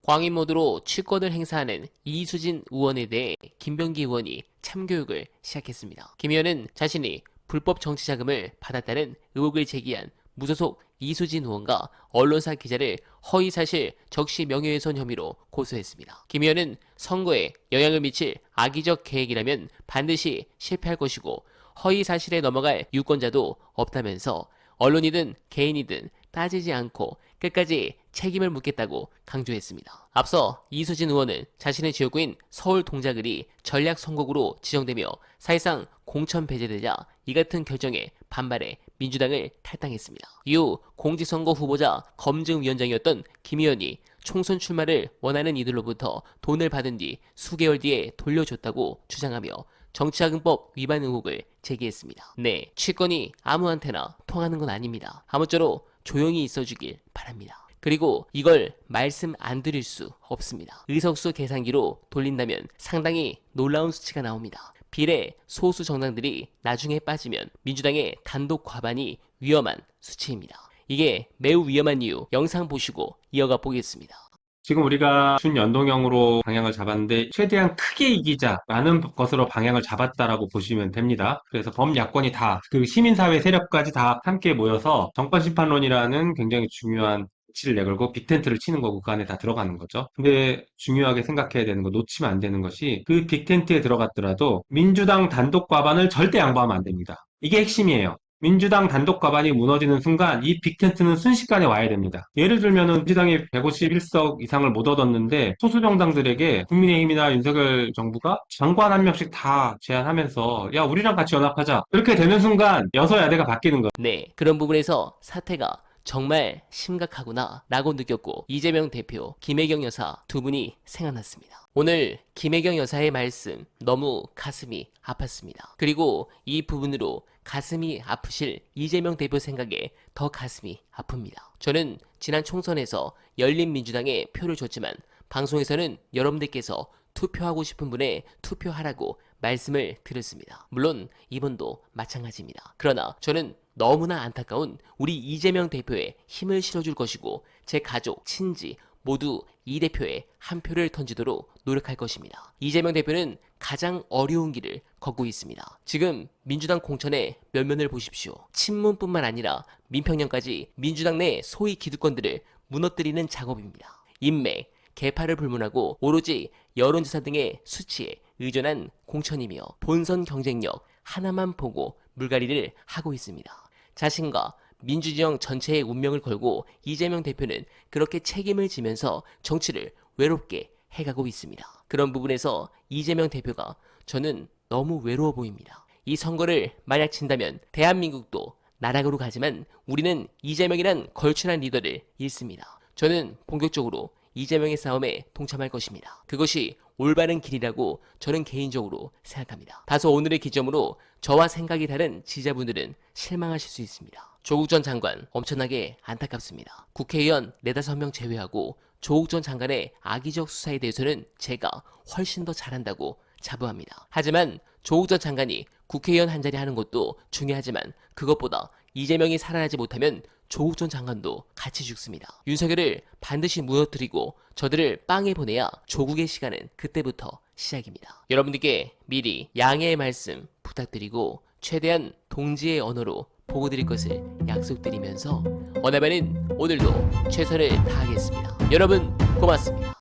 광인 모드로 취권을 행사하는 이수진 의원에 대해 김병기 의원이 참교육을 시작했습니다. 김 의원은 자신이 불법 정치 자금을 받았다는 의혹을 제기한 무소속 이수진 의원과 언론사 기자를 허위사실 적시 명예훼손 혐의로 고소했습니다. 김 의원은 선거에 영향을 미칠 악의적 계획이라면 반드시 실패할 것이고 허위사실에 넘어갈 유권자도 없다면서 언론이든 개인이든 따지지 않고 끝까지 책임을 묻겠다고 강조했습니다. 앞서 이수진 의원은 자신의 지역구인 서울 동작을이 전략선거구로 지정되며 사실상 공천 배제되자 이 같은 결정에 반발해 민주당을 탈당했습니다. 이후 공직선거 후보자 검증위원장이었던 김 의원이 총선 출마를 원하는 이들로부터 돈을 받은 뒤 수개월 뒤에 돌려줬다고 주장하며 정치자금법 위반 의혹을 제기했습니다. 네, 취권이 아무한테나 통하는 건 아닙니다. 아무쪼록 조용히 있어주길 바랍니다. 그리고 이걸 말씀 안 드릴 수 없습니다. 의석수 계산기로 돌린다면 상당히 놀라운 수치가 나옵니다. 비례 소수 정당들이 나중에 빠지면 민주당의 단독 과반이 위험한 수치입니다. 이게 매우 위험한 이유 영상 보시고 이어가 보겠습니다. 지금 우리가 준연동형으로 방향을 잡았는데 최대한 크게 이기자라는 것으로 방향을 잡았다라고 보시면 됩니다. 그래서 범야권이 다, 그 시민사회 세력까지 다 함께 모여서 정권심판론이라는 굉장히 중요한 치를 내걸고 빅텐트를 치는 거고 그 안에 다 들어가는 거죠. 근데 중요하게 생각해야 되는 거, 놓치면 안 되는 것이 그 빅텐트에 들어갔더라도 민주당 단독 과반을 절대 양보하면 안 됩니다. 이게 핵심이에요. 민주당 단독 과반이 무너지는 순간 이 빅텐트는 순식간에 와야 됩니다. 예를 들면은 민주당이 151석 이상을 못 얻었는데 소수 정당들에게 국민의힘이나 윤석열 정부가 장관 한 명씩 다 제안하면서 야 우리랑 같이 연합하자 이렇게 되는 순간 여서야대가 바뀌는 거예요. 네, 그런 부분에서 사태가 정말 심각하구나 라고 느꼈고 이재명 대표, 김혜경 여사 두 분이 생각났습니다. 오늘 김혜경 여사의 말씀 너무 가슴이 아팠습니다. 그리고 이 부분으로 가슴이 아프실 이재명 대표 생각에 더 가슴이 아픕니다. 저는 지난 총선에서 열린민주당에 표를 줬지만 방송에서는 여러분들께서 투표하고 싶은 분에 투표하라고 말씀을 드렸습니다. 물론 이번도 마찬가지입니다. 그러나 저는 너무나 안타까운 우리 이재명 대표에 힘을 실어줄 것이고 제 가족, 친지 모두 이 대표에 한 표를 던지도록 노력할 것입니다. 이재명 대표는 가장 어려운 길을 걷고 있습니다. 지금 민주당 공천의 면면을 보십시오. 친문뿐만 아니라 민평령까지 민주당 내 소위 기득권들을 무너뜨리는 작업입니다. 인맥, 개파를 불문하고 오로지 여론조사 등의 수치에 의존한 공천이며 본선 경쟁력 하나만 보고 물갈이를 하고 있습니다. 자신과 민주지형 전체의 운명을 걸고 이재명 대표는 그렇게 책임을 지면서 정치를 외롭게 해가고 있습니다. 그런 부분에서 이재명 대표가 저는 너무 외로워 보입니다. 이 선거를 만약 진다면 대한민국도 나락으로 가지만 우리는 이재명이란 걸출한 리더를 잃습니다. 저는 본격적으로 이재명의 싸움에 동참할 것입니다. 그것이 올바른 길이라고 저는 개인적으로 생각합니다. 다소 오늘의 기점으로 저와 생각이 다른 지지자분들은 실망하실 수 있습니다. 조국 전 장관 엄청나게 안타깝습니다. 국회의원 4~5명 제외하고 조국 전 장관의 악의적 수사에 대해서는 제가 훨씬 더 잘한다고 자부합니다. 하지만 조국 전 장관이 국회의원 한 자리 하는 것도 중요하지만 그것보다 이재명이 살아나지 못하면 조국 전 장관도 같이 죽습니다. 윤석열을 반드시 무너뜨리고 저들을 빵에 보내야 조국의 시간은 그때부터 시작입니다. 여러분들께 미리 양해의 말씀 부탁드리고 최대한 동지의 언어로 보고드릴 것을 약속드리면서 어나바는 오늘도 최선을 다하겠습니다. 여러분 고맙습니다.